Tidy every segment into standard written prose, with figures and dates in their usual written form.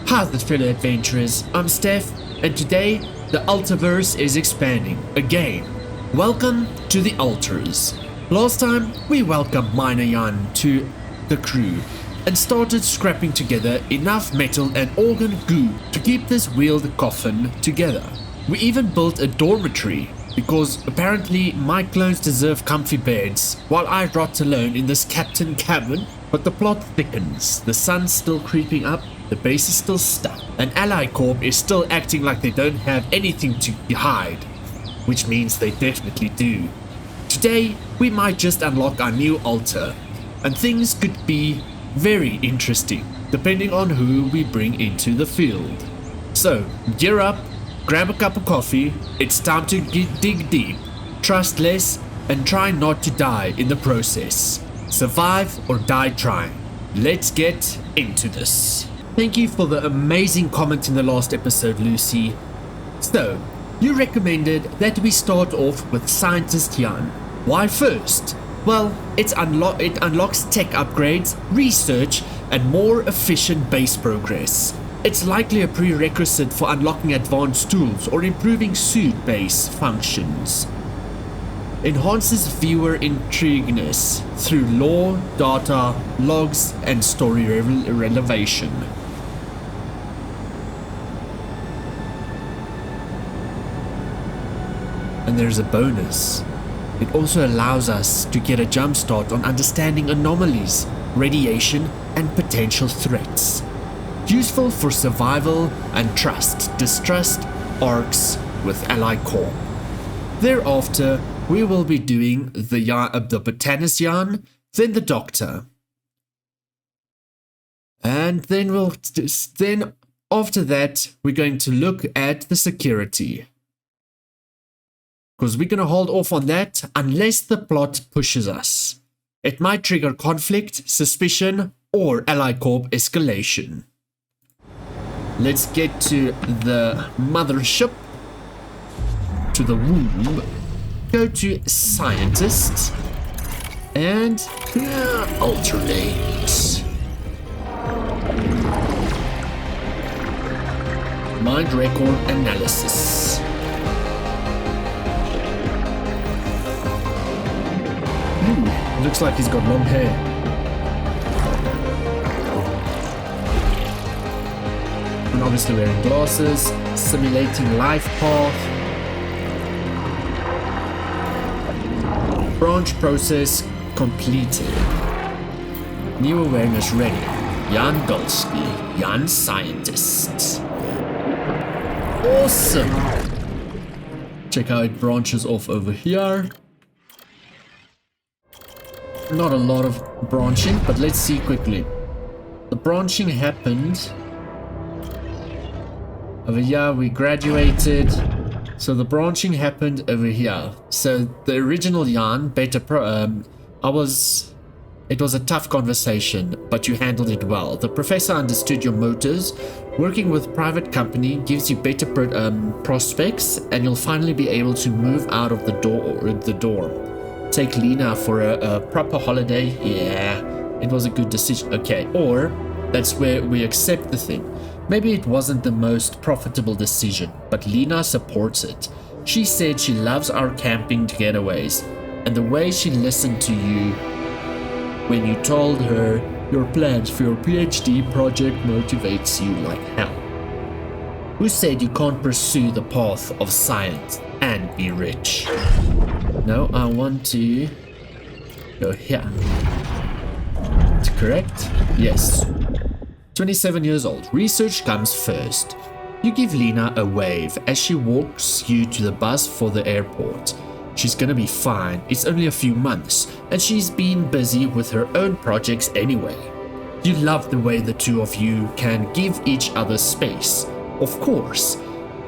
How's it, fellow adventurers? I'm Steph, and today the Ultiverse is expanding again. Welcome to the Alters. Last time we welcomed Minor Jan to the crew and started scrapping together enough metal and organ goo to keep this wheeled coffin together. We even built a dormitory because apparently my clones deserve comfy beds while I rot alone in this captain cabin. But the plot thickens, the sun's still creeping up, the base is still stuck, and Ally Corp is still acting like they don't have anything to hide, which means they definitely do. Today we might just unlock our new altar, and things could be very interesting depending on who we bring into the field. So gear up, grab a cup of coffee, it's time to dig deep, trust less, and try not to die in the process. Survive or die trying. Let's get into this. Thank you for the amazing comment in the last episode, Lucy. So, you recommended that we start off with Scientist Jan. Why first? Well, it unlocks tech upgrades, research, and more efficient base progress. It's likely a prerequisite for unlocking advanced tools or improving suit base functions. Enhances viewer intrigueness through lore, data, logs, and story relevation. And there's a bonus. It also allows us to get a jumpstart on understanding anomalies, radiation, and potential threats. Useful for survival and distrust arcs with Ally Corp. Thereafter, we will be doing the Botanist Jan, then the Doctor. And then after that, we're going to look at the security. Because we're going to hold off on that unless the plot pushes us. It might trigger conflict, suspicion, or Ally Corp escalation. Let's get to the mothership, to the womb. Go to Scientist and alternate. Mind record analysis. Looks like he's got long hair. And obviously wearing glasses, simulating life path. Branch process completed. New awareness ready. Jan Golski, Jan Scientist. Awesome! Check how it branches off over here. Not a lot of branching, but let's see quickly. The branching happened over here. We graduated. So the branching happened over here. So the original Jan, it was a tough conversation, but you handled it well. The professor understood your motives. Working with private company gives you better prospects, and you'll finally be able to move out of the dorm. Take Lena for a proper holiday. Yeah, it was a good decision. Okay, or that's where we accept the thing. Maybe it wasn't the most profitable decision, but Lena supports it. She said she loves our camping getaways, and the way she listened to you when you told her your plans for your PhD project motivates you like hell. Who said you can't pursue the path of science and be rich? No, I want to go here. Is it correct? Yes. 27 years old. Research comes first. You give Lena a wave as she walks you to the bus for the airport. She's gonna be fine. It's only a few months, and she's been busy with her own projects anyway. You love the way the two of you can give each other space. Of course,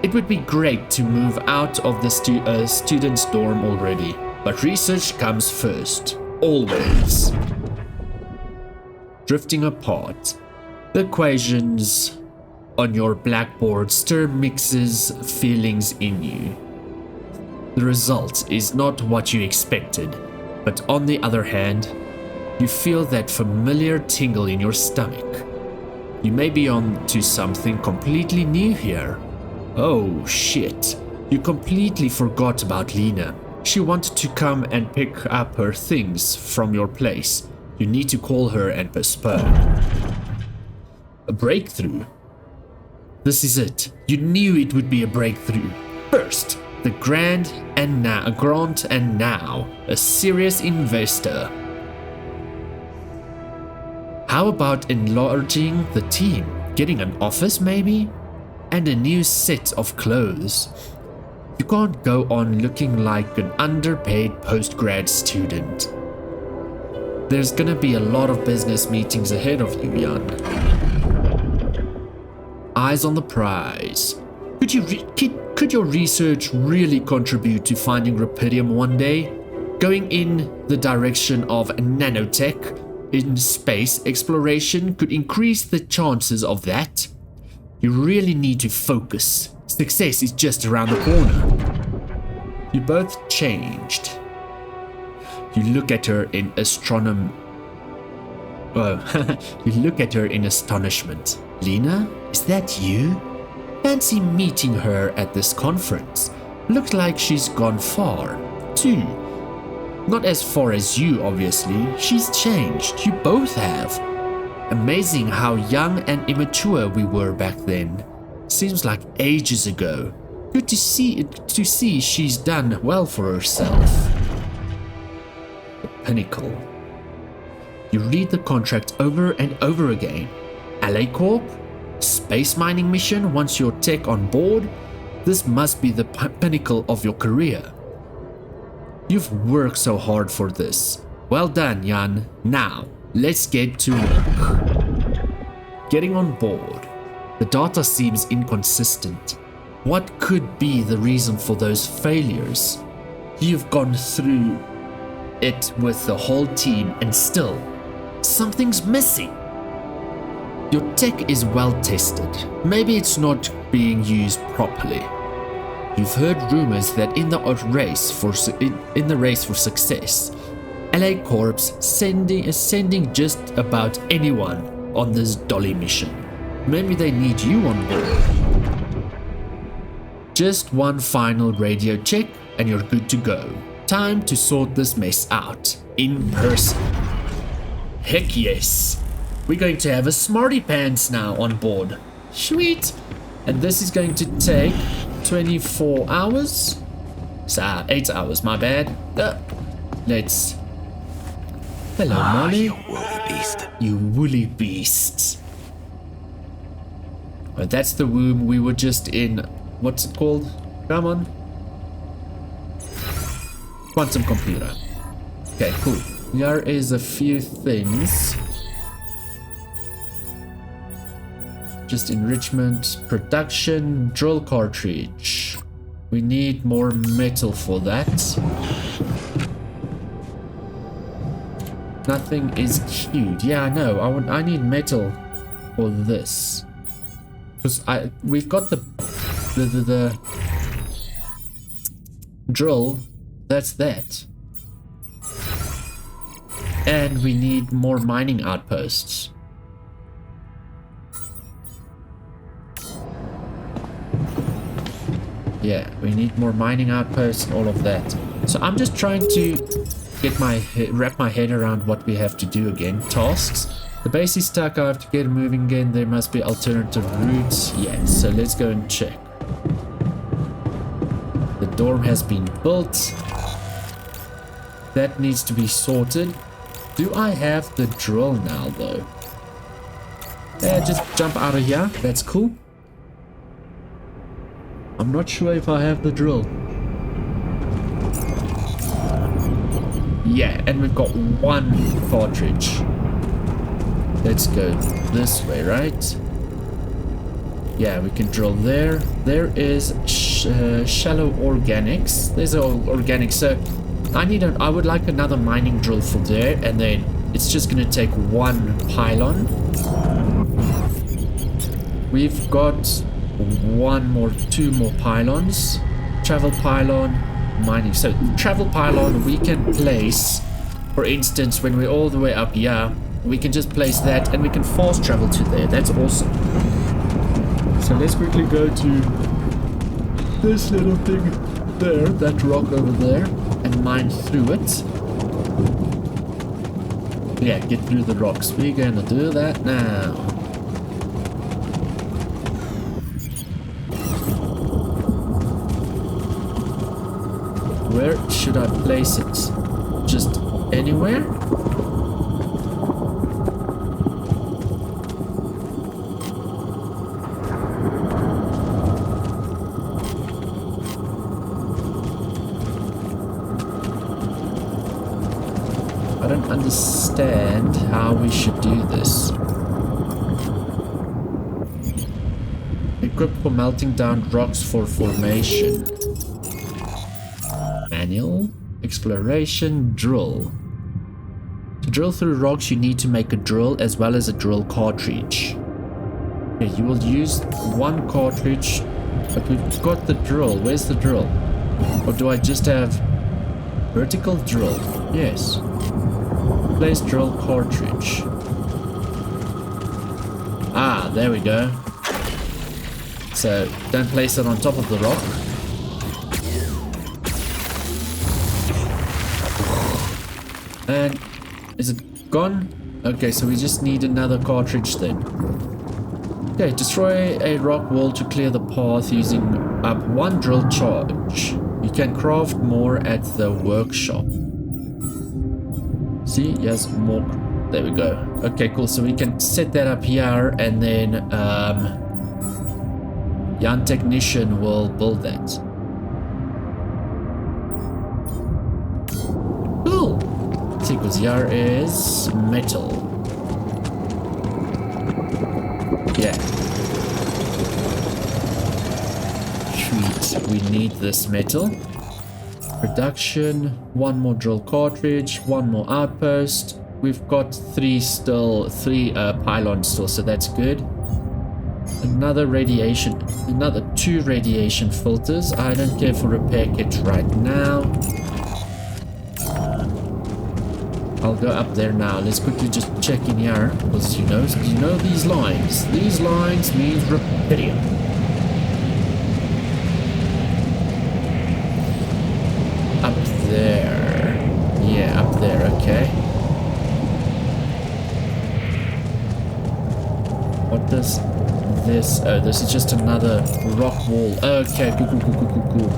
it would be great to move out of the student's dorm already, but research comes first. Always. Drifting apart. The equations on your blackboard stir mixes feelings in you. The result is not what you expected, but on the other hand, you feel that familiar tingle in your stomach. You may be on to something completely new here. Oh shit. You completely forgot about Lena. She wanted to come and pick up her things from your place. You need to call her and postpone. A breakthrough. This is it. You knew it would be a breakthrough. First, the grant and now a serious investor. How about enlarging the team? Getting an office maybe? And a new set of clothes. You can't go on looking like an underpaid postgrad student. There's gonna be a lot of business meetings ahead of you, Jan. Eyes on the prize. Could your research really contribute to finding Rupidium one day? Going in the direction of nanotech in space exploration could increase the chances of that. You really need to focus. Success is just around the corner. You both changed. You look at her in you look at her in astonishment. Lena, is that you? Fancy meeting her at this conference. Looks like she's gone far, too. Not as far as you, obviously. She's changed. You both have. Amazing how young and immature we were back then. Seems like ages ago. Good to see she's done well for herself. The pinnacle. You read the contract over and over again. Ally Corp? Space mining mission once your tech on board? This must be the pinnacle of your career. You've worked so hard for this. Well done, Jan. Now, let's get to work. Getting on board. The data seems inconsistent. What could be the reason for those failures? You've gone through it with the whole team and still, something's missing. Your tech is well tested. Maybe it's not being used properly. You've heard rumors that in the race for success, Ally Corp's is sending just about anyone on this dolly mission. Maybe they need you on board. Just one final radio check and you're good to go. Time to sort this mess out in person. Heck yes. We're going to have a smarty pants now on board. Sweet. And this is going to take 24 hours. 8 hours, my bad. Let's... Hello, Molly. You woolly beast. You woolly beast. Well, that's the womb we were just in. What's it called? Come on. Quantum computer. Okay, cool. Here is a few things. Just enrichment, production, drill cartridge. We need more metal for that. Nothing is queued. Yeah, I know. I need metal for this. Because we've got the drill. That's that. And we need more mining outposts. Yeah, we need more mining outposts and all of that. So I'm just trying to wrap my head around what we have to do again. Tasks. The base is stuck. I have to get moving again. There must be alternative routes. Yeah, so let's go and check. The dorm has been built. That needs to be sorted. Do I have the drill now though? Yeah, just jump out of here. That's cool. I'm not sure if I have the drill. Yeah, and we've got one cartridge. Let's go this way, right? Yeah, we can drill there. There is shallow organics. There's organics. So I would like another mining drill for there, and then it's just gonna take one pylon. We've got two more pylons. Travel pylon, mining. So travel pylon we can place, for instance, when we're all the way up here, we can just place that and we can fast travel to there. That's awesome. So let's quickly go to this little thing there, that rock over there, and mine through it. Yeah, get through the rocks. We're gonna do that now. Where should I place it? Just anywhere? I don't understand how we should do this. Equip for melting down rocks for formation. Manual, exploration, drill. To drill through rocks, you need to make a drill as well as a drill cartridge. Okay, you will use one cartridge, but we've got the drill. Where's the drill? Or do I just have vertical drill? Yes. Place drill cartridge. Ah, there we go. So don't place it on top of the rock. And is it gone? Okay, so we just need another cartridge then. Okay, destroy a rock wall to clear the path using up one drill charge. You can craft more at the workshop. See, yes, more. There we go. Okay, cool. So we can set that up here, and then young technician will build that. Cool. See, because here is metal. Yeah. Sweet. We need this metal. Production, one more drill cartridge, one more outpost. We've got three pylons still, so that's good. Another two radiation filters. I don't care for repair kit right now. I'll go up there now. Let's quickly just check in here, because you know these lines. These lines mean repairing. Up there. Yeah, up there, okay. What does this... Oh, this is just another rock wall. Okay, cool.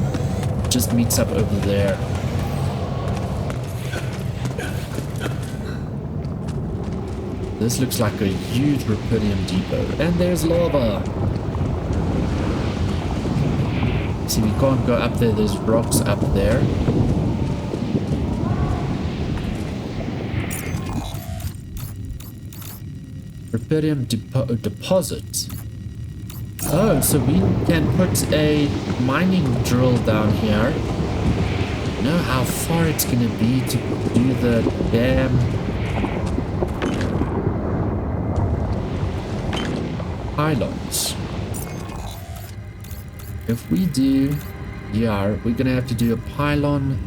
Just meets up over there. This looks like a huge rubidium depot. And there's lava. See, we can't go up there. There's rocks up there. Rubidium deposit. Oh, so we can put a mining drill down here. You know how far it's gonna be to do the damn pylons. If we do here, we're gonna have to do a pylon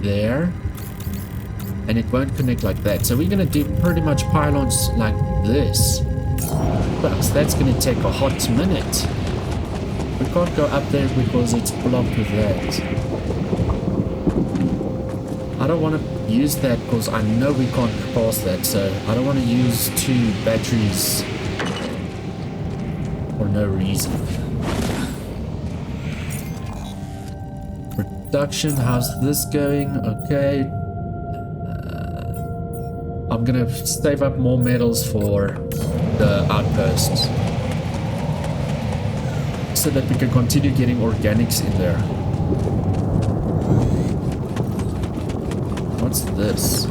there, and it won't connect like that. So we're gonna do pretty much pylons like this. But that's gonna take a hot minute. We can't go up there because it's blocked with that. I don't want to use that because I know we can't pass that, so I don't want to use two batteries for no reason. Production, how's this going? Okay. I'm gonna save up more metals for the outposts so that we can continue getting organics in there. What's this?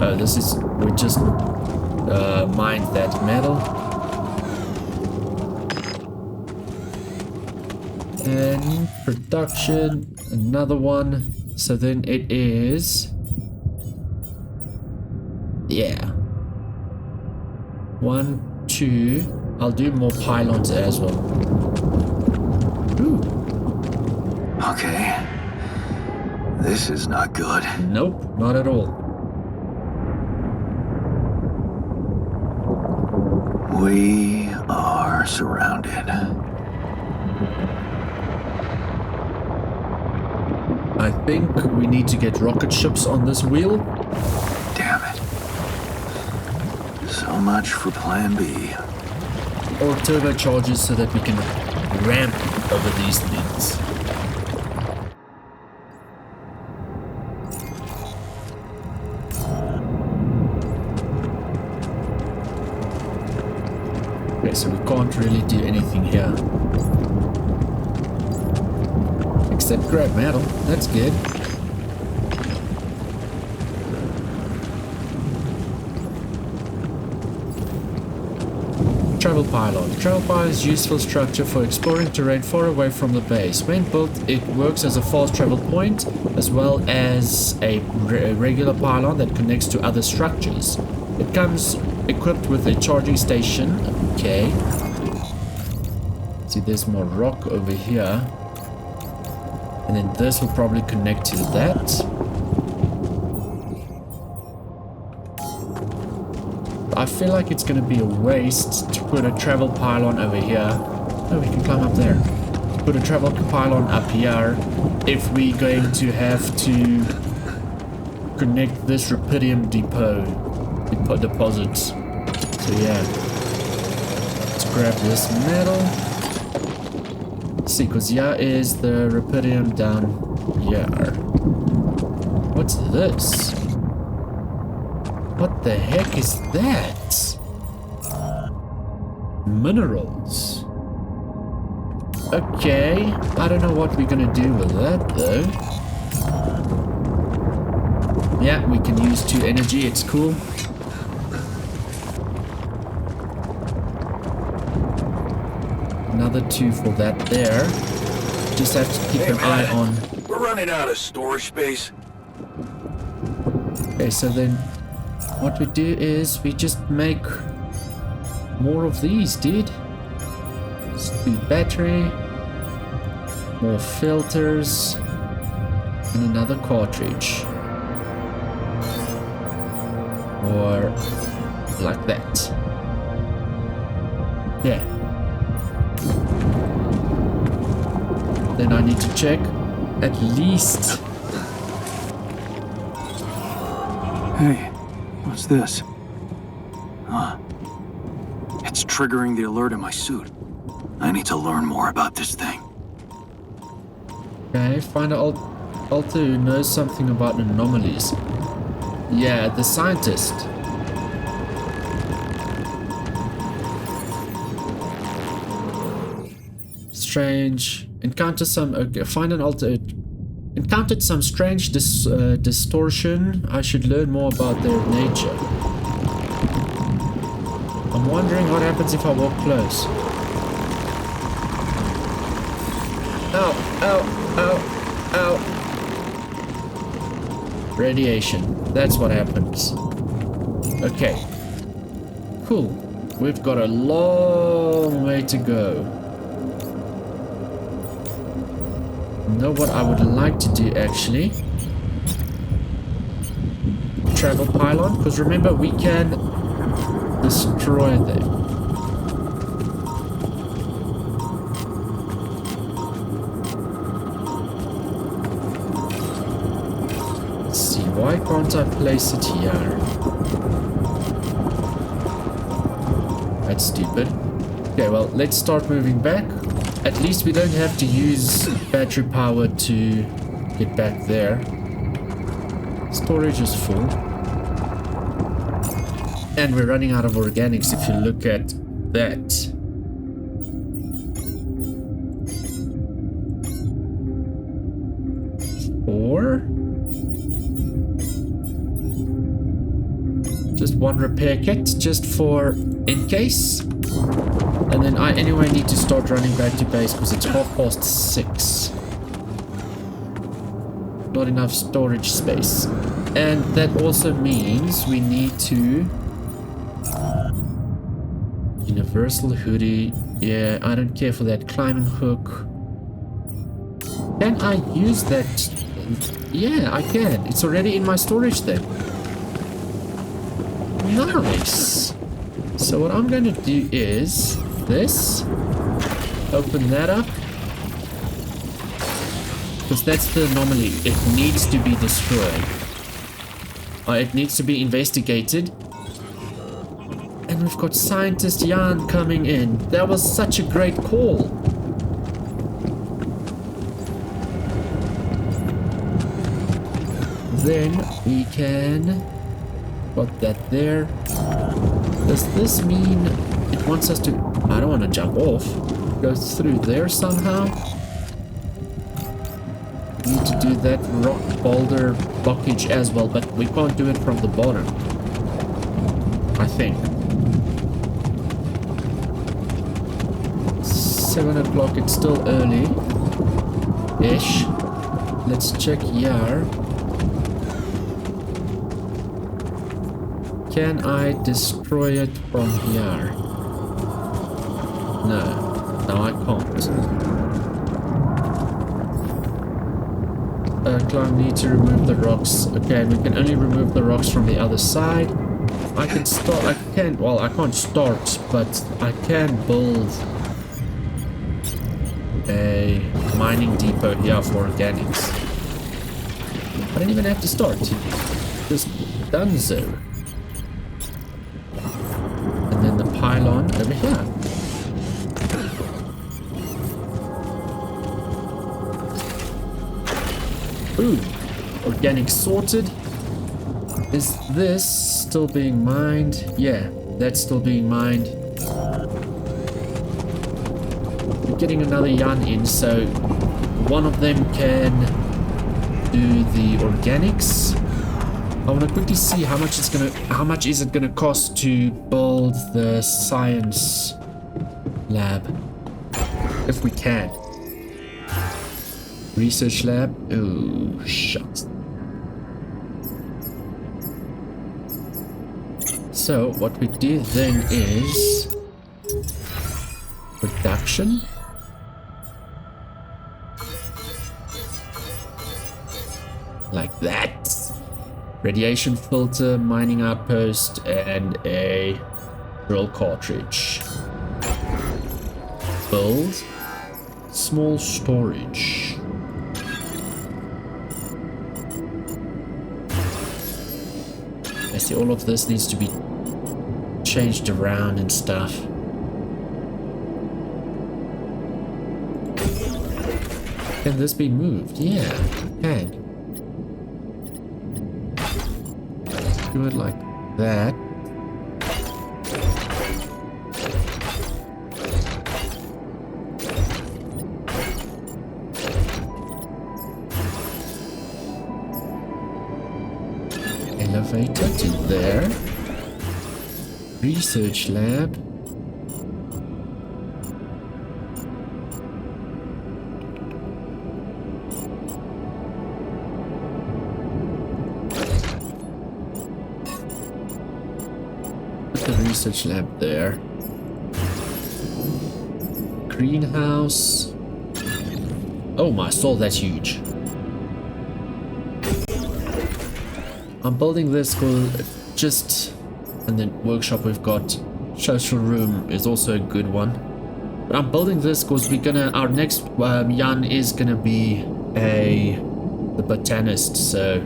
Oh, this is... we just mined that metal. And production, another one. So then it is... yeah. 1, 2. I'll do more pylons as well. Ooh. Okay. This is not good. Nope, not at all. We are surrounded. I think we need to get rocket ships on this wheel. Damn it. So much for plan B. Or turbochargers so that we can ramp over these things. Okay, so we can't really do anything here. Except grab metal, that's good. Travel pylon. Travel pylon is a useful structure for exploring terrain far away from the base. When built, it works as a fast travel point, as well as a regular pylon that connects to other structures. It comes equipped with a charging station. Okay. See, there's more rock over here. And then this will probably connect to that. I feel like it's going to be a waste to put a travel pylon over here. Oh, we can climb up there. Put a travel pylon up here if we're going to have to connect this rubidium deposit. So yeah, let's grab this metal. See, because here is the rubidium down here. What's this? What the heck is that? Minerals. Okay, I don't know what we're gonna do with that though. Yeah, we can use 2 energy, it's cool. Another 2 for that there. Just have to keep an eye on. We're running out of storage space. Okay, so then what we do is we just make more of these, dude. Speed battery, more filters, and another cartridge. Or like that. Yeah. Then I need to check at least. Hey, what's this? Huh. It's triggering the alert in my suit. I need to learn more about this thing. Okay, find an alter who knows something about anomalies. Yeah, the scientist. Strange. Encounter some. Okay, find an alter. Encountered some strange distortion. I should learn more about their nature. I'm wondering what happens if I walk close. Ow, ow, ow, ow. Radiation. That's what happens. Okay. Cool. We've got a long way to go. Know what I would like to do actually? Travel pylon, because remember we can destroy them. Let's see, why can't I place it here? That's stupid. Okay, well, let's start moving back. At least we don't have to use battery power to get back there. Storage is full. And we're running out of organics if you look at that. Or just one repair kit just for in case. And then I anyway need to start running back to base because it's 6:30. Not enough storage space. And that also means we need to... Universal hoodie. Yeah, I don't care for that climbing hook. Can I use that? Yeah, I can. It's already in my storage thing. Nice. So what I'm going to do is this. Open that up. Because that's the anomaly. It needs to be destroyed. It needs to be investigated. And we've got Scientist Jan coming in. That was such a great call. Then we can... Got that there. Does this mean it wants us to... I don't want to jump off. Go through there somehow. Need to do that rock boulder blockage as well, but we can't do it from the bottom. I think. 7 o'clock, it's still early-ish. Let's check here. Can I destroy it from here? No. No, I can't. I need to remove the rocks. Okay, we can only remove the rocks from the other side. I can start. I can't. Well, I can't start, but I can build a mining depot here for organics. I don't even have to start. Just done so. And then the pylon over here. Ooh, organic sorted. Is this still being mined? Yeah, that's still being mined. We're getting another yarn in, so one of them can do the organics. I want to quickly see how much is it gonna cost to build the science lab, if we can. Research lab. Oh, shucks. So what we do then is production. Like that. Radiation filter, mining outpost, and a drill cartridge. Build. Small storage. I see all of this needs to be changed around and stuff. Can this be moved? Yeah, it can. Do it like that. Elevator to there. Research lab. Put the research lab there. Greenhouse. Oh my soul, that's huge. I'm building this just, and then workshop we've got. Social room is also a good one. But I'm building this because our next yarn is gonna be the botanist, so.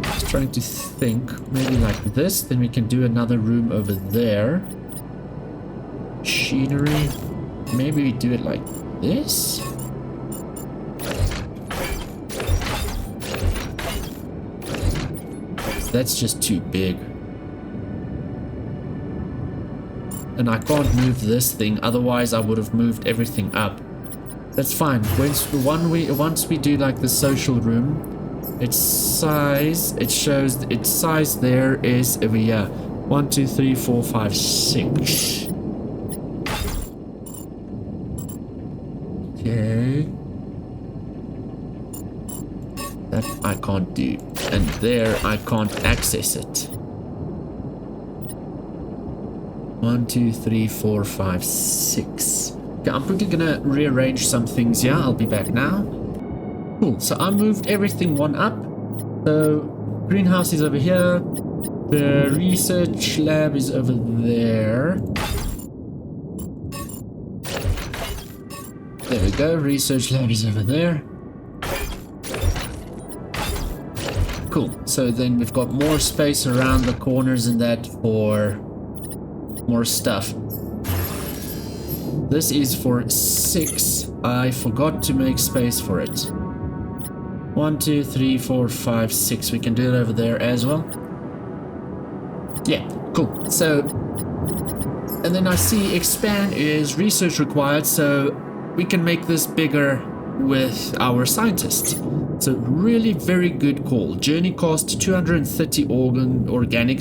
Just trying to think, maybe like this, then we can do another room over there. Machinery, maybe we do it like this. That's just too big. And I can't move this thing, otherwise I would have moved everything up. That's fine. Once we do like the social room, its size, it shows its size there is over here. 1, 2, 3, 4, 5, 6. Okay. That I can't do. And there I can't access it. 1, 2, 3, 4, 5, 6. Okay, I'm quickly gonna rearrange some things here. I'll be back now. Cool, so I moved everything one up. So greenhouse is over here. The research lab is over there. There we go, research lab is over there. Cool, so then we've got more space around the corners and that for more stuff. This is for 6. I forgot to make space for it. 1, 2, 3, 4, 5, 6. We can do it over there as well. Yeah, cool. So, and then I see expand is research required, so we can make this bigger with our scientist. So really very good call. Journey cost 230 organics.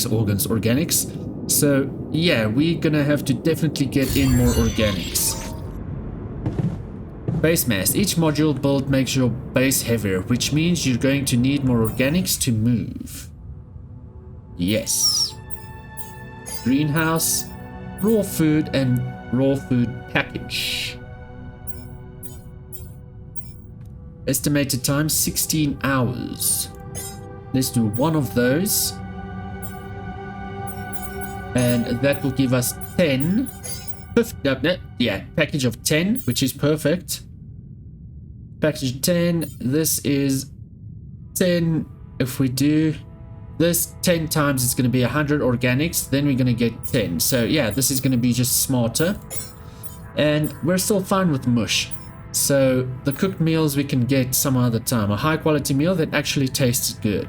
So yeah, we're gonna have to definitely get in more organics. Base mass. Each module build makes your base heavier, which means you're going to need more organics to move. Yes. Greenhouse, raw food, and raw food package. Estimated time 16 hours. Let's do one of those. And that will give us 10. Yeah, package of 10, which is perfect. Package 10, this is 10. If we do this 10 times, it's going to be 100 organics. Then we're going to get 10. So yeah, this is going to be just smarter. And we're still fine with mush. So the cooked meals we can get some other time. A high quality meal that actually tastes good.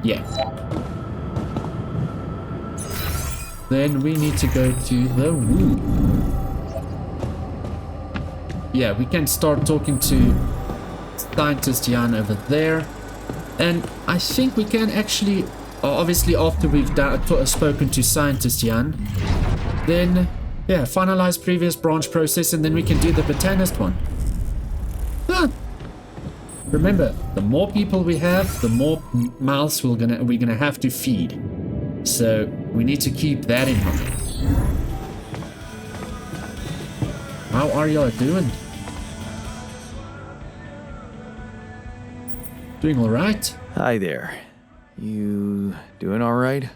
Yeah. Then we need to go to the woo. Yeah, we can start talking to Scientist Jan over there. And I think we can actually, obviously after we've spoken to Scientist Jan, then, yeah, finalize previous branch process and then we can do the botanist one. Huh. Remember, the more people we have, the more mouths we're gonna have to feed. So we need to keep that in mind. How are y'all doing? Doing all right? Hi there. You doing all right?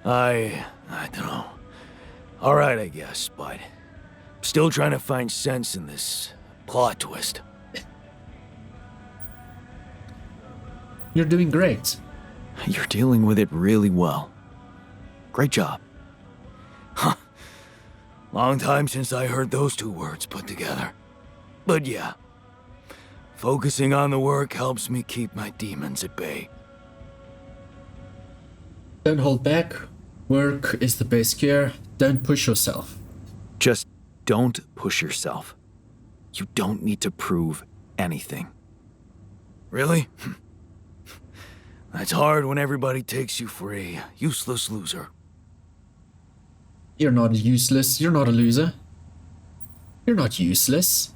I don't know. All right, I guess, but still trying to find sense in this plot twist. You're doing great. You're dealing with it really well. Great job. Huh. Long time since I heard those two words put together. But yeah, focusing on the work helps me keep my demons at bay. Don't hold back. Work is the best cure. Don't push yourself. Just don't push yourself. You don't need to prove anything. Really? That's hard when everybody takes you for a useless loser. You're not useless. You're not a loser. You're not useless.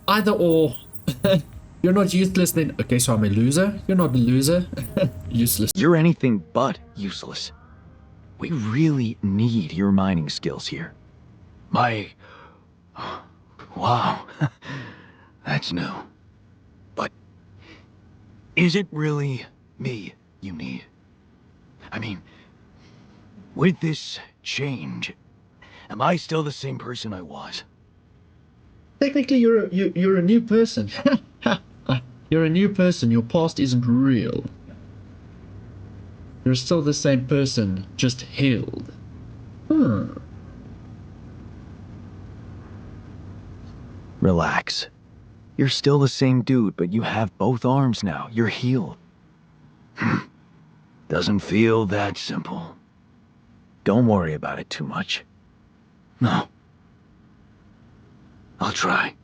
Either or. You're not useless then. Okay, so I'm a loser. You're not a loser. Useless. You're anything but useless. We really need your mining skills here. Wow. That's new. But is it really me you need? I mean, with this change, am I still the same person I was? Technically, you're a new person. You're a new person. Your past isn't real. You're still the same person, just healed. Relax. You're still the same dude, but you have both arms now. You're healed. Doesn't feel that simple. Don't worry about it too much. No. I'll try.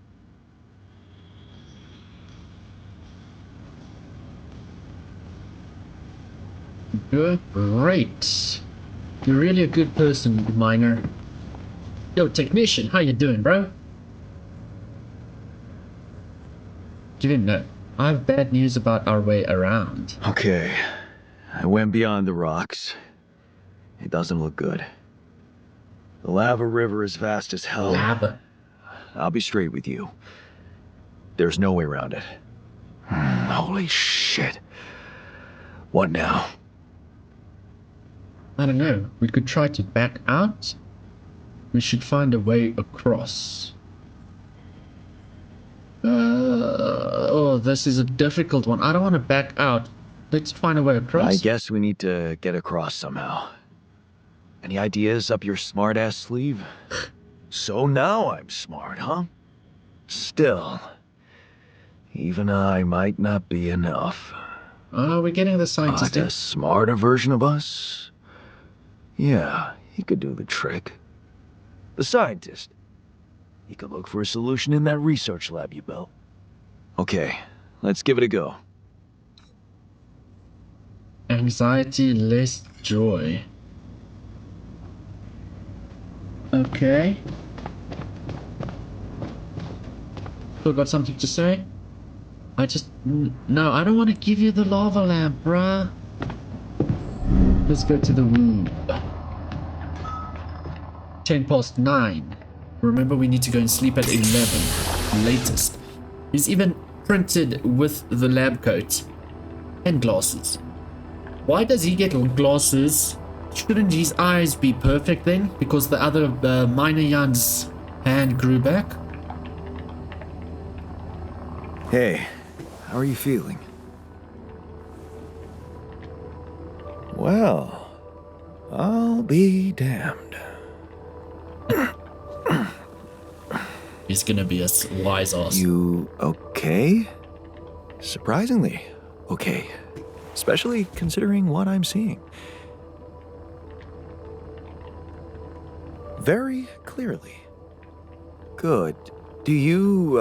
You're great. You're really a good person, miner. Yo, technician, how you doing, bro? You didn't know. I have bad news about our way around. Okay. I went beyond the rocks. It doesn't look good. The lava river is vast as hell. Lava. I'll be straight with you. There's no way around it. Holy shit. What now? I don't know. We could try to back out. We should find a way across. Oh, this is a difficult one. I don't want to back out. Let's find a way across. I guess we need to get across somehow. Any ideas up your smart-ass sleeve? So now I'm smart, huh? Still, even I might not be enough. Oh, we're getting the scientist But in. a smarter version of us? Yeah, he could do the trick. The scientist. He could look for a solution in that research lab you built. Okay, let's give it a go. Anxiety, less joy. Okay. Still got something to say? No, I don't want to give you the lava lamp, bruh. Let's go to the room. 9:10. Remember, we need to go and sleep at 11. Latest. He's even printed with the lab coat. And glasses. Why does he get glasses? Shouldn't his eyes be perfect then? Because the other minor Jan's hand grew back? Hey, how are you feeling? Well, I'll be damned. He's gonna be a wise ass. You okay? Surprisingly okay. Especially considering what I'm seeing. Very clearly. Good. Do you,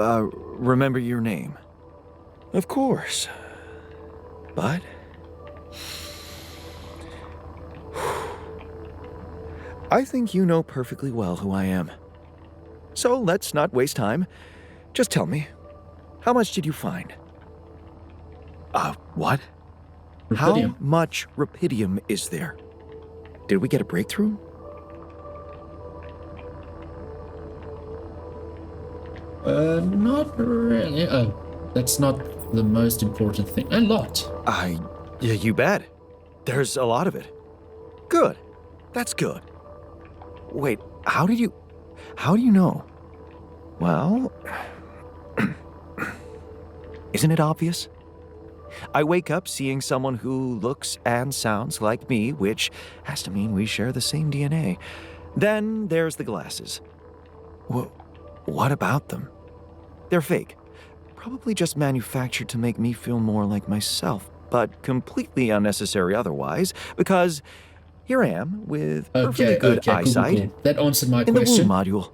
remember your name? Of course. But... I think you know perfectly well who I am. So let's not waste time. Just tell me, how much did you find? What? Rubidium. How much rubidium is there? Did we get a breakthrough? Not really. Oh, that's not the most important thing. A lot. Yeah, you bet. There's a lot of it. Good. That's good. Wait, how do you know? Well, isn't it obvious? I wake up seeing someone who looks and sounds like me, which has to mean we share the same DNA. Then there's the glasses. What about them? They're fake. Probably just manufactured to make me feel more like myself, but completely unnecessary otherwise, because here I am with perfectly good eyesight cool. That answered my in the question. womb module,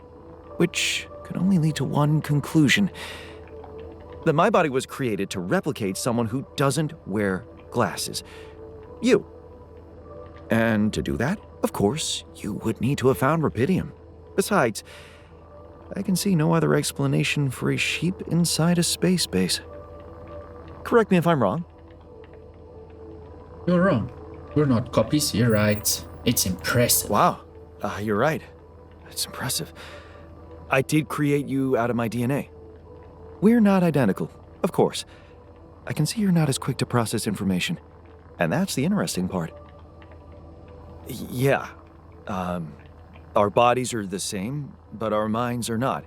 which could only lead to one conclusion. That my body was created to replicate someone who doesn't wear glasses. You. And to do that, of course, you would need to have found rubidium. Besides, I can see no other explanation for a sheep inside a space base. Correct me if I'm wrong. You're wrong. We're not copies. You're right. It's impressive. Wow. You're right. It's impressive. I did create you out of my DNA. We're not identical, of course. I can see you're not as quick to process information. And that's the interesting part. Yeah. Our bodies are the same, but our minds are not.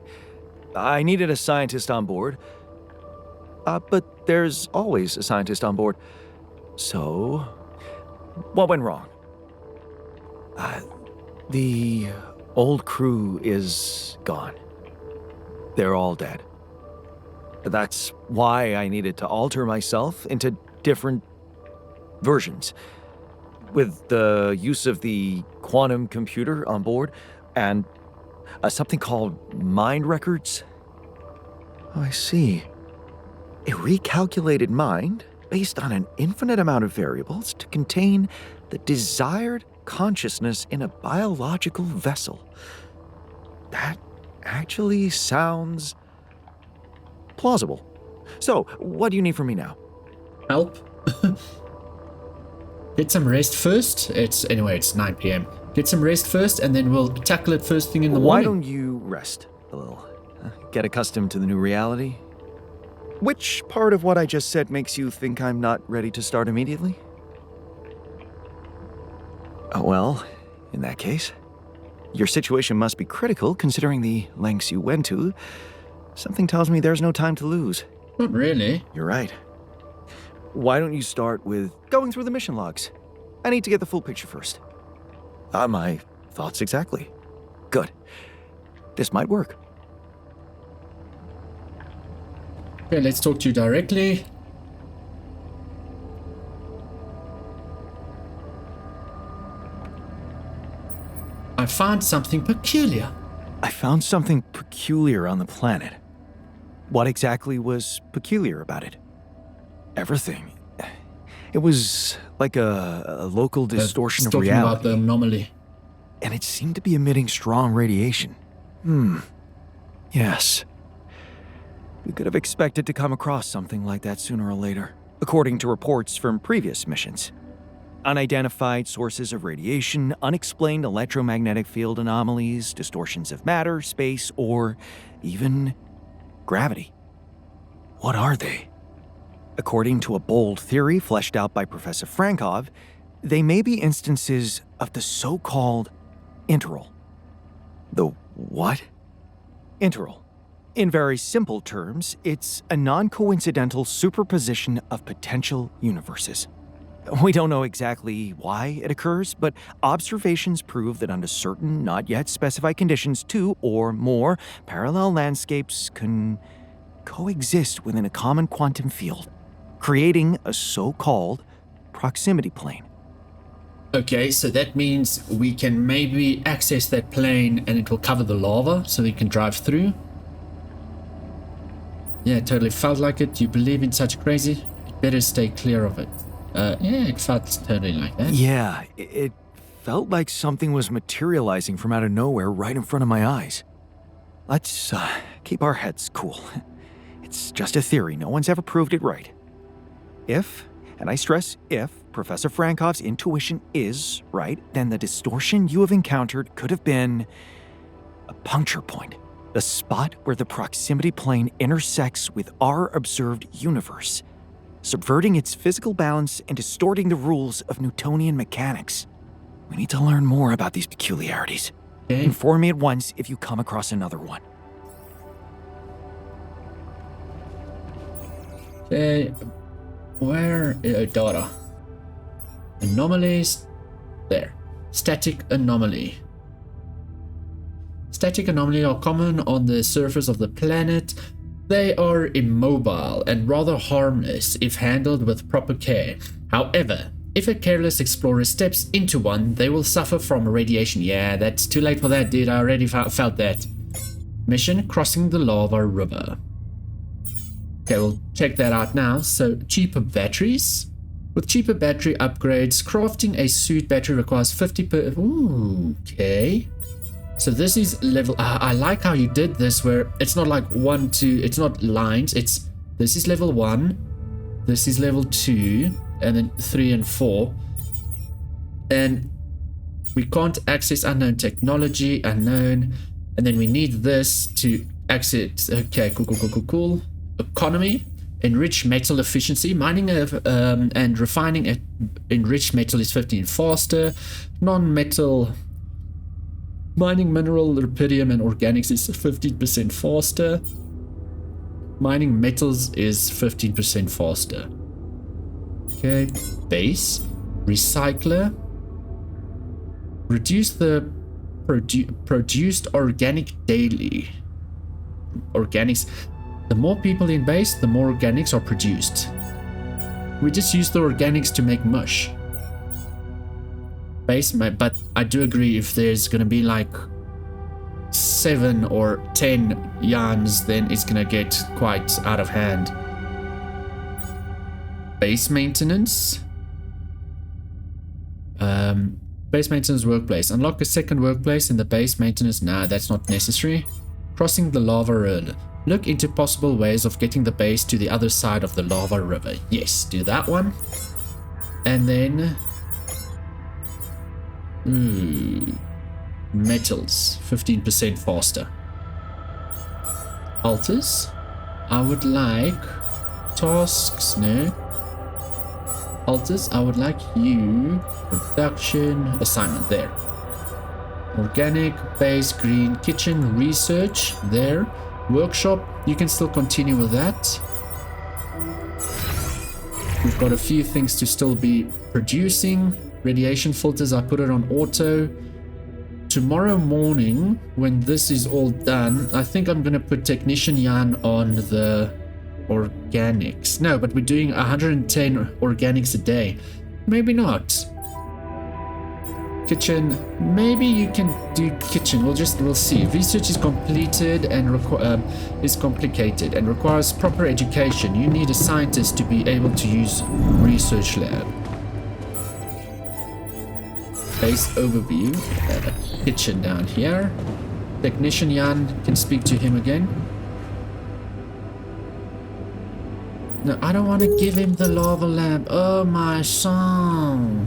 I needed a scientist on board. But there's always a scientist on board. So, what went wrong? The old crew is gone. They're all dead. That's why I needed to alter myself into different versions. With the use of the quantum computer on board and something called mind records. Oh, I see. A recalculated mind based on an infinite amount of variables to contain the desired consciousness in a biological vessel. That actually sounds plausible. So, what do you need from me now? Help. Get some rest first. It's 9 p.m. Get some rest first, and then we'll tackle it first thing in the Why morning. don't you rest a little? Get accustomed to the new reality? Which part of what I just said makes you think I'm not ready to start immediately? Well, in that case, your situation must be critical considering the lengths you went to. Something tells me there's no time to lose. Not really. You're right. Why don't you start with going through the mission logs? I need to get the full picture first. My thoughts exactly. Good. This might work. Okay, let's talk to you directly. I found something peculiar. I found something peculiar on the planet. What exactly was peculiar about it? Everything. It was like a local distortion of talking reality. about the anomaly. And it seemed to be emitting strong radiation. Yes. We could have expected to come across something like that sooner or later, according to reports from previous missions. Unidentified sources of radiation, unexplained electromagnetic field anomalies, distortions of matter, space, or even gravity. What are they? According to a bold theory fleshed out by Professor Frankov, they may be instances of the so-called interval. The what? Interval. In very simple terms, it's a non-coincidental superposition of potential universes. We don't know exactly why it occurs, but observations prove that under certain, not yet specified conditions, two or more parallel landscapes can coexist within a common quantum field, creating a so-called proximity plane. Okay, so that means we can maybe access that plane and it will cover the lava so we can drive through. Yeah, it totally felt like it. You believe in such crazy? You better stay clear of it. Yeah, it felt totally like that. Yeah, it felt like something was materializing from out of nowhere right in front of my eyes. Let's keep our heads cool. It's just a theory. No one's ever proved it right. If, and I stress if, Professor Frankov's intuition is right, then the distortion you have encountered could have been a puncture point. The spot where the proximity plane intersects with our observed universe, subverting its physical balance and distorting the rules of Newtonian mechanics. We need to learn more about these peculiarities. Okay. Inform me at once if you come across another one. Okay, where data? Anomalies. There. Static anomaly. Static anomalies are common on the surface of the planet. They are immobile and rather harmless if handled with proper care. However, if a careless explorer steps into one, they will suffer from radiation. Yeah, that's too late for that, dude. I already felt that. Mission: crossing the lava river. Okay, we'll check that out now. So, cheaper batteries. With cheaper battery upgrades, crafting a suit battery requires 50 per... Ooh, okay. So this is level... I like how you did this where it's not like 1, 2... It's not lines. It's... This is level 1. This is level 2. And then 3 and 4. And we can't access unknown technology. Unknown. And then we need this to access... Okay, cool. Economy. Enrich metal efficiency. Mining and refining enriched metal is 15 faster. Non-metal... Mining mineral, rubidium, and organics is 15% faster. Mining metals is 15% faster. Okay, base. Recycler. Reduce the produced organic daily. Organics. The more people in base, the more organics are produced. We just use the organics to make mush. Base, but I do agree if there's gonna be like 7 or 10 yarns, then it's gonna get quite out of hand. Base maintenance. Base maintenance workplace. Unlock a second workplace in the base maintenance. Nah, that's not necessary. Crossing the lava river. Look into possible ways of getting the base to the other side of the lava river. Yes, do that one. And then... metals, 15% faster. Alters. I would like tasks, no. Altus, I would like you, production, assignment there. Organic, base, green, kitchen, research, there. Workshop, you can still continue with that. We've got a few things to still be producing. Radiation filters, I put it on auto. Tomorrow morning, when this is all done, I think I'm gonna put Technician Jan on the organics. No, but we're doing 110 organics a day. Maybe not. Kitchen, maybe you can do kitchen. We'll see. Research is completed and is complicated and requires proper education. You need a scientist to be able to use research lab. Base overview. Kitchen down here. Technician Jan, can speak to him again. No, I don't want to give him the lava lamp. Oh, my son.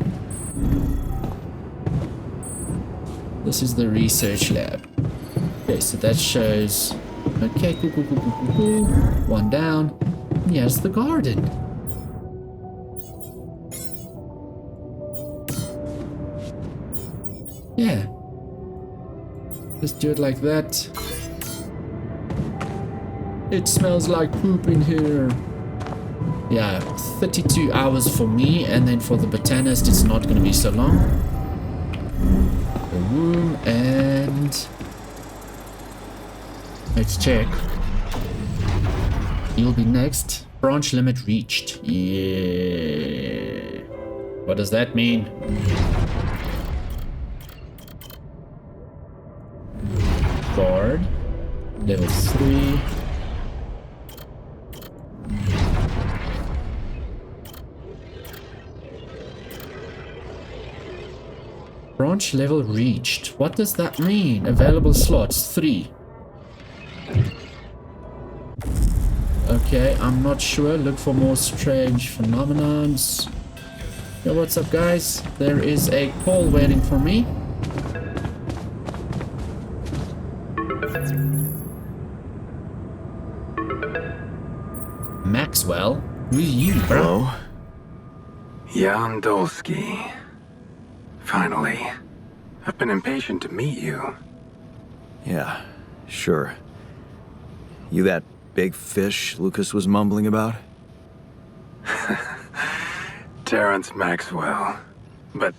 This is the research lab. Okay, so that shows... Okay, cool. One down. And here's the garden. Yeah. Just do it like that. It smells like poop in here. Yeah, 32 hours for me, and then for the botanist it's not going to be so long. The womb, and let's check. You'll be next. Branch limit reached. Yeah. What does that mean? Guard. Level 3. Branch level reached. What does that mean? Available slots 3. Okay, I'm not sure. Look for more strange phenomenons. Yo, what's up, guys? There is a call waiting for me. Maxwell? Who's you, bro? Hello? Jan Dolsky. Finally. I've been impatient to meet you. Yeah, sure. You that big fish Lucas was mumbling about? Terrence Maxwell. But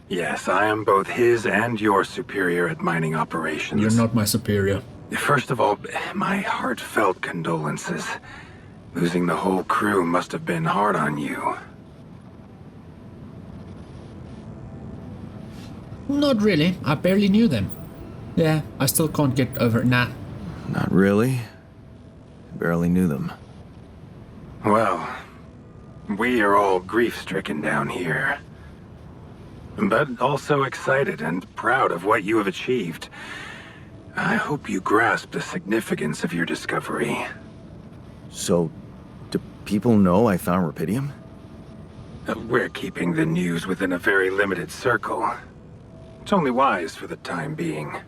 yes, I am both his and your superior at mining operations. You're not my superior. First of all, my heartfelt condolences. Losing the whole crew must have been hard on you. Not really. I barely knew them. Yeah, I still can't get over it. Nah. Not really. Barely knew them. Well, we are all grief-stricken down here. But also excited and proud of what you have achieved. I hope you grasp the significance of your discovery. So, do people know I found rupidium? We're keeping the news within a very limited circle. It's only wise for the time being.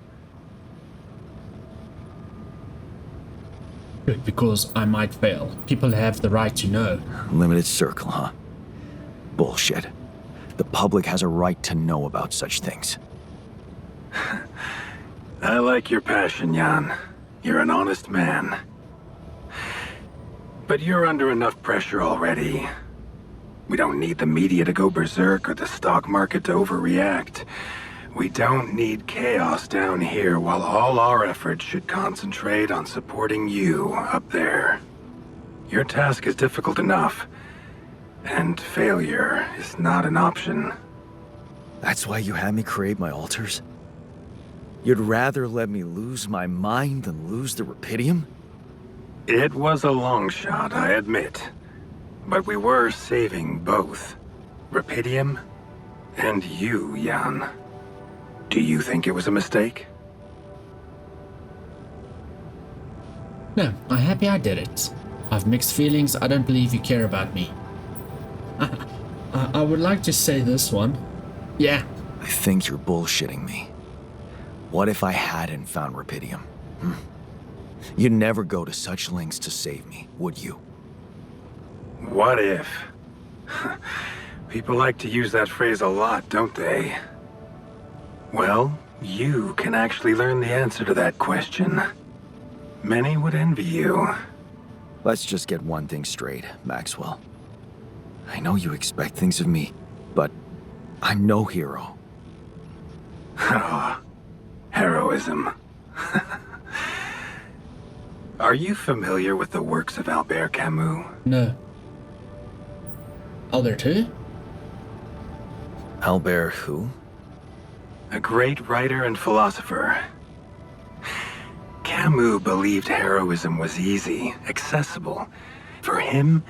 Good, because I might fail. People have the right to know. Limited circle, huh? Bullshit. The public has a right to know about such things. I like your passion, Jan. You're an honest man. But you're under enough pressure already. We don't need the media to go berserk or the stock market to overreact. We don't need chaos down here while all our efforts should concentrate on supporting you up there. Your task is difficult enough, and failure is not an option. That's why you had me create my altars? You'd rather let me lose my mind than lose the rupidium? It was a long shot, I admit. But we were saving both. Rupidium and you, Jan. Do you think it was a mistake? No, I'm happy I did it. I've mixed feelings. I don't believe you care about me. I would like to say this one. Yeah. I think you're bullshitting me. What if I hadn't found rupidium? You'd never go to such lengths to save me, would you? What if? People like to use that phrase a lot, don't they? Well, you can actually learn the answer to that question. Many would envy you. Let's just get one thing straight, Maxwell. I know you expect things of me, but I'm no hero. Ah, heroism. Are you familiar with the works of Albert Camus? No. Oh, there too? Albert who? A great writer and philosopher. Camus believed heroism was easy, accessible. For him,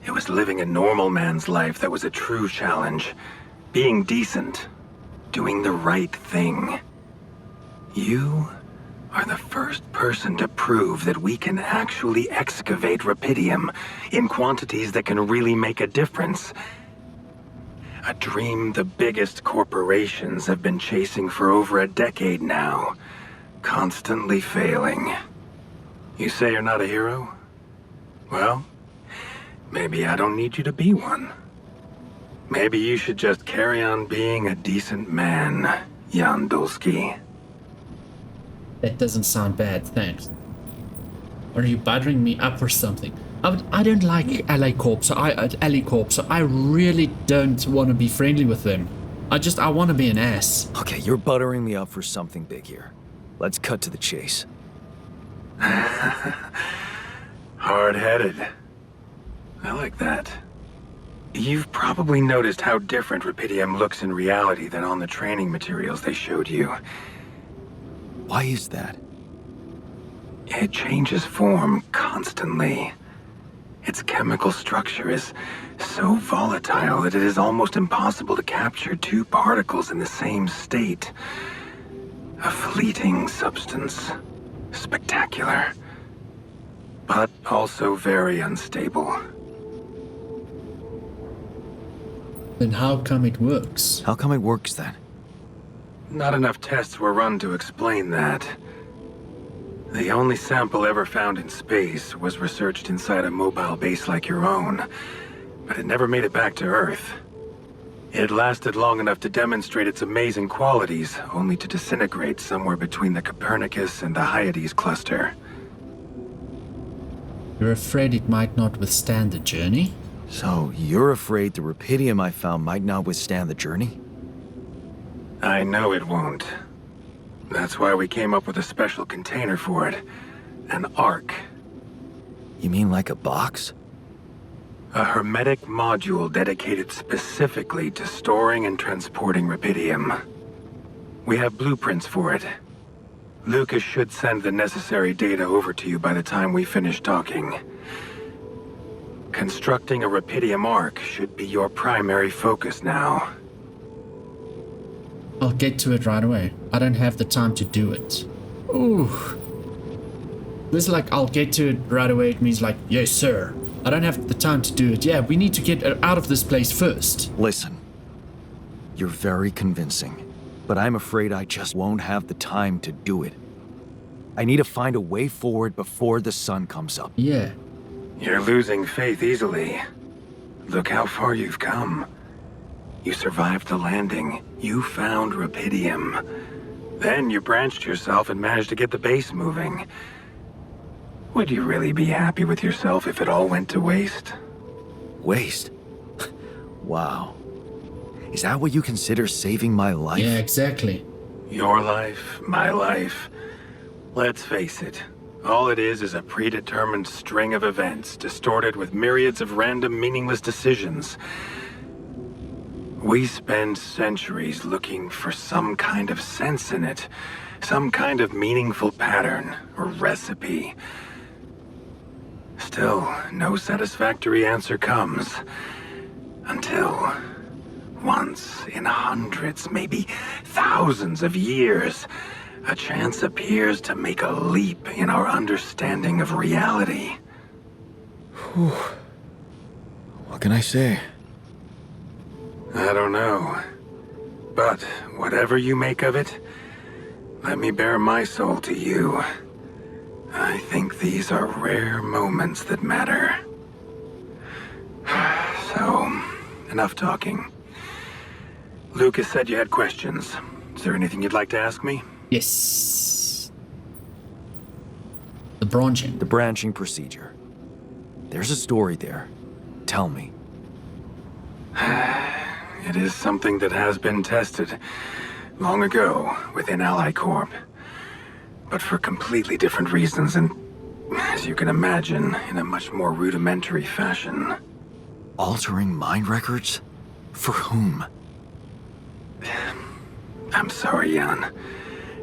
it was living a normal man's life that was a true challenge. Being decent. Doing the right thing. You are the first person to prove that we can actually excavate rupidium in quantities that can really make a difference. A dream the biggest corporations have been chasing for over a decade now. Constantly failing. You say you're not a hero? Well, maybe I don't need you to be one. Maybe you should just carry on being a decent man, Jan Dulski. That doesn't sound bad, thanks. Are you buttering me up or something? I don't like Ally Corp, so I really don't want to be friendly with them. I want to be an ass. Okay, you're buttering me up for something big here. Let's cut to the chase. Hard-headed. I like that. You've probably noticed how different rupidium looks in reality than on the training materials they showed you. Why is that? It changes form constantly. Its chemical structure is so volatile that it is almost impossible to capture two particles in the same state. A fleeting substance. Spectacular. But also very unstable. Then how come it works? How come it works then? Not enough tests were run to explain that. The only sample ever found in space was researched inside a mobile base like your own, but it never made it back to Earth. It lasted long enough to demonstrate its amazing qualities, only to disintegrate somewhere between the Copernicus and the Hyades cluster. You're afraid it might not withstand the journey? So, you're afraid the rupidium I found might not withstand the journey? I know it won't. That's why we came up with a special container for it. An Ark. You mean like a box? A hermetic module dedicated specifically to storing and transporting rupidium. We have blueprints for it. Lucas should send the necessary data over to you by the time we finish talking. Constructing a rupidium Ark should be your primary focus now. I'll get to it right away. I don't have the time to do it. Ooh. This is like, I'll get to it right away. It means like, yes, sir. I don't have the time to do it. Yeah, we need to get out of this place first. Listen. You're very convincing, but I'm afraid I just won't have the time to do it. I need to find a way forward before the sun comes up. Yeah. You're losing faith easily. Look how far you've come. You survived the landing. You found rupidium. Then you branched yourself and managed to get the base moving. Would you really be happy with yourself if it all went to waste? Waste? Wow. Is that what you consider saving my life? Yeah, exactly. Your life, my life. Let's face it. All it is a predetermined string of events, distorted with myriads of random, meaningless decisions. We spend centuries looking for some kind of sense in it, some kind of meaningful pattern or recipe. Still, no satisfactory answer comes. Until, once in hundreds, maybe thousands of years, a chance appears to make a leap in our understanding of reality. Whew. What can I say? I don't know. But whatever you make of it, let me bare my soul to you. I think these are rare moments that matter. So, enough talking. Lucas said you had questions. Is there anything you'd like to ask me? Yes. The branching. The branching procedure. There's a story there. Tell me. It is something that has been tested long ago within Ally Corp. But for completely different reasons and, as you can imagine, in a much more rudimentary fashion. Altering mind records? For whom? I'm sorry, Jan.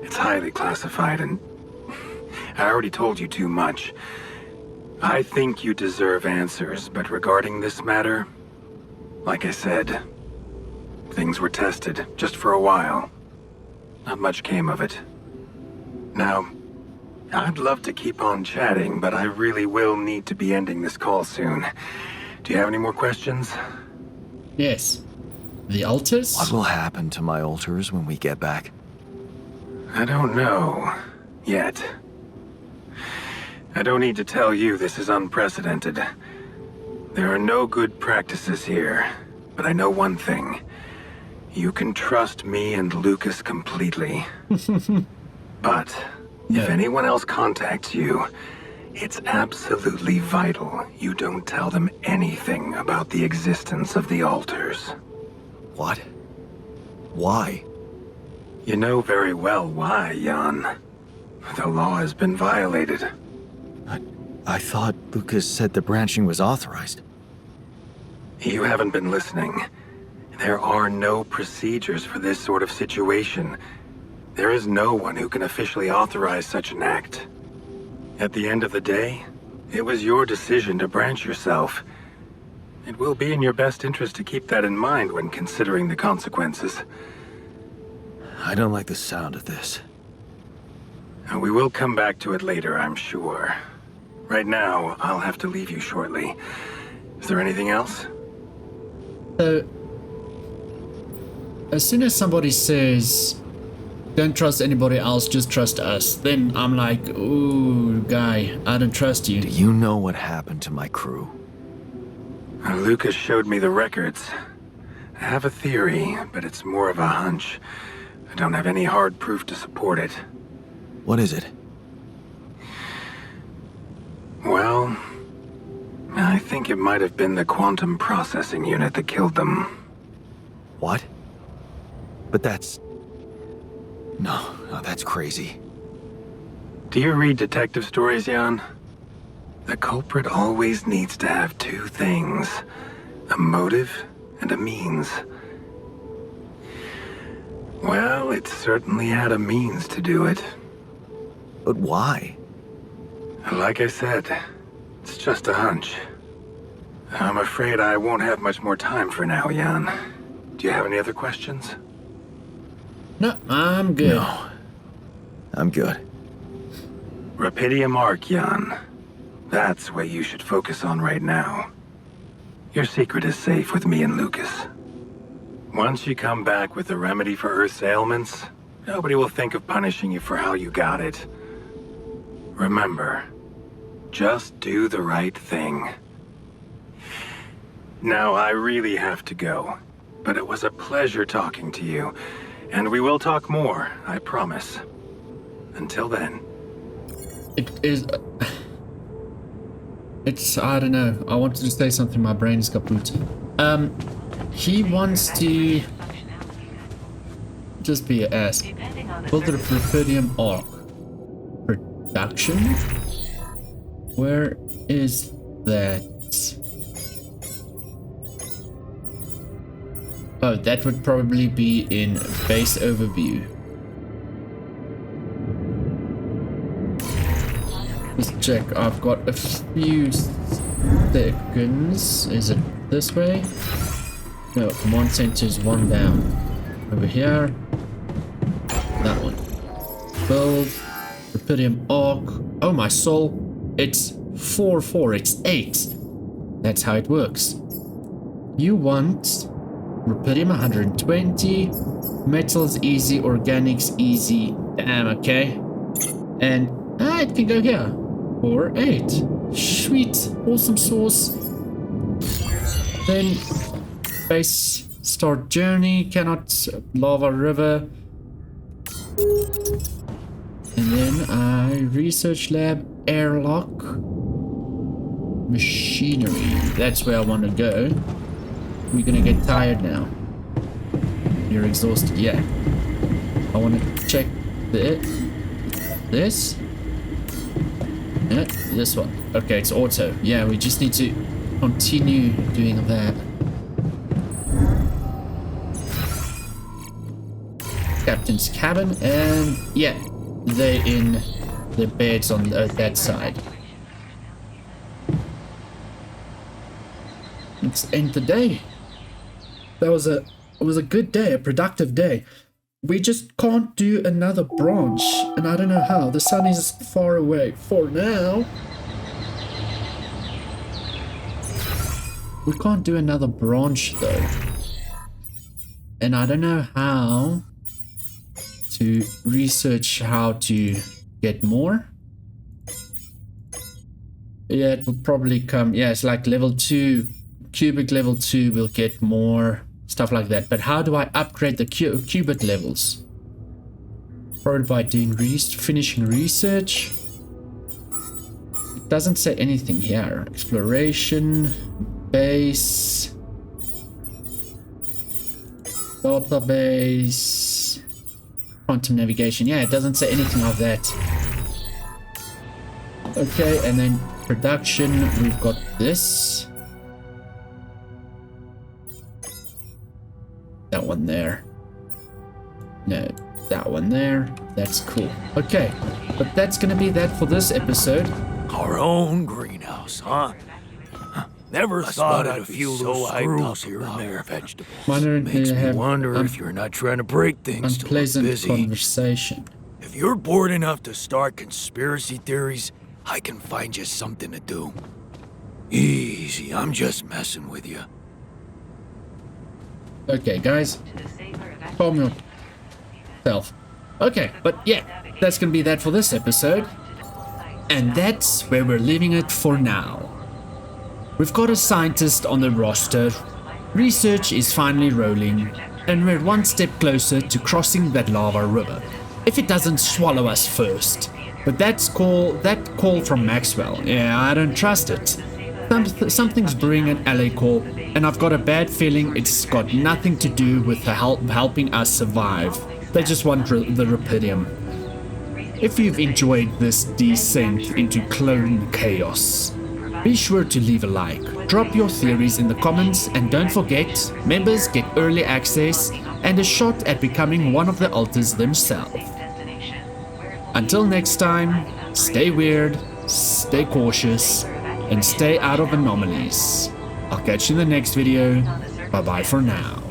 It's highly classified and I already told you too much. I think you deserve answers, but regarding this matter, like I said, things were tested just for a while. Not much came of it. Now, I'd love to keep on chatting, but I really will need to be ending this call soon. Do you have any more questions? Yes. The altars? What will happen to my altars when we get back? I don't know. Yet. I don't need to tell you this is unprecedented. There are no good practices here, but I know one thing. You can trust me and Lucas completely. But if anyone else contacts you, it's absolutely vital you don't tell them anything about the existence of the altars. What? Why? You know very well why, Jan. The law has been violated. I thought Lucas said the branching was authorized. You haven't been listening. There are no procedures for this sort of situation. There is no one who can officially authorize such an act. At the end of the day, it was your decision to branch yourself. It will be in your best interest to keep that in mind when considering the consequences. I don't like the sound of this. And we will come back to it later, I'm sure. Right now, I'll have to leave you shortly. Is there anything else? So, as soon as somebody says, don't trust anybody else, just trust us, then I'm like, ooh, guy, I don't trust you. Do you know what happened to my crew? Lucas showed me the records. I have a theory, but it's more of a hunch. I don't have any hard proof to support it. What is it? Well, I think it might have been the quantum processing unit that killed them. What? But that's... No, that's crazy. Do you read detective stories, Jan? The culprit always needs to have two things. A motive and a means. Well, it certainly had a means to do it. But why? Like I said, it's just a hunch. I'm afraid I won't have much more time for now, Jan. Do you have any other questions? No, I'm good. No. I'm good. Rapidium Arc, Jan. That's what you should focus on right now. Your secret is safe with me and Lucas. Once you come back with a remedy for Earth's ailments, nobody will think of punishing you for how you got it. Remember, just do the right thing. Now, I really have to go, but it was a pleasure talking to you, and we will talk more, I promise. Until then. It is... It's, I don't know, I wanted to say something, my brain's kaput. He wants to... just be an ass. Build the Rapidium Arc. Production? Where is that? Oh, that would probably be in base overview. Let's check. I've got a few seconds. Is it this way? No, command center is one down. Over here. That one. Build. Rapidium Arc. Oh my soul. It's 4, it's 8. That's how it works. You want Rapidium 120. Metals easy. Organics easy. Damn, okay. And it can go here. 4, 8. Sweet. Awesome sauce. Then Base, start journey, cannot, lava river. And then research lab, airlock, machinery. That's where I want to go. We're gonna get tired now. You're exhausted, yeah. I want to check this. Yeah, this one. Okay, it's auto. Yeah, we just need to continue doing that. Captain's cabin, and yeah, they're in the beds on that side. Let's end the day. It was a good day, a productive day. We just can't do another branch, and I don't know how. The sun is far away for now. We can't do another branch though, and I don't know how to research how to get more. Yeah, it will probably come. Yeah, it's like level 2, cubic level 2 will get more stuff like that. But how do I upgrade the cubic levels? Probably by doing finishing research. It doesn't say anything here. Exploration, base, database, quantum navigation. Yeah, it doesn't say anything of that. Okay, and then production, we've got this. That one there. No, that one there. That's cool. Okay, but that's gonna be that for this episode. Our own greenhouse, huh? Never thought I'd be so screws here and there. Vegetables. Makes me wonder if you're not trying to break things to look busy. Conversation. If you're bored enough to start conspiracy theories, I can find you something to do. Easy, I'm just messing with you. Okay, guys. Calm yourself. Okay, but yeah, that's gonna be that for this episode. And that's where we're leaving it for now. We've got a scientist on the roster, research is finally rolling, and we're one step closer to crossing that lava river. If it doesn't swallow us first. But that call from Maxwell, yeah, I don't trust it. Something's brewing at Ally Corp, and I've got a bad feeling it's got nothing to do with the helping us survive. They just want the Rupidium. If you've enjoyed this descent into clone chaos, be sure to leave a like, drop your theories in the comments, and don't forget, members get early access and a shot at becoming one of the alters themselves. Until next time, stay weird, stay cautious, and stay out of anomalies. I'll catch you in the next video. Bye bye for now.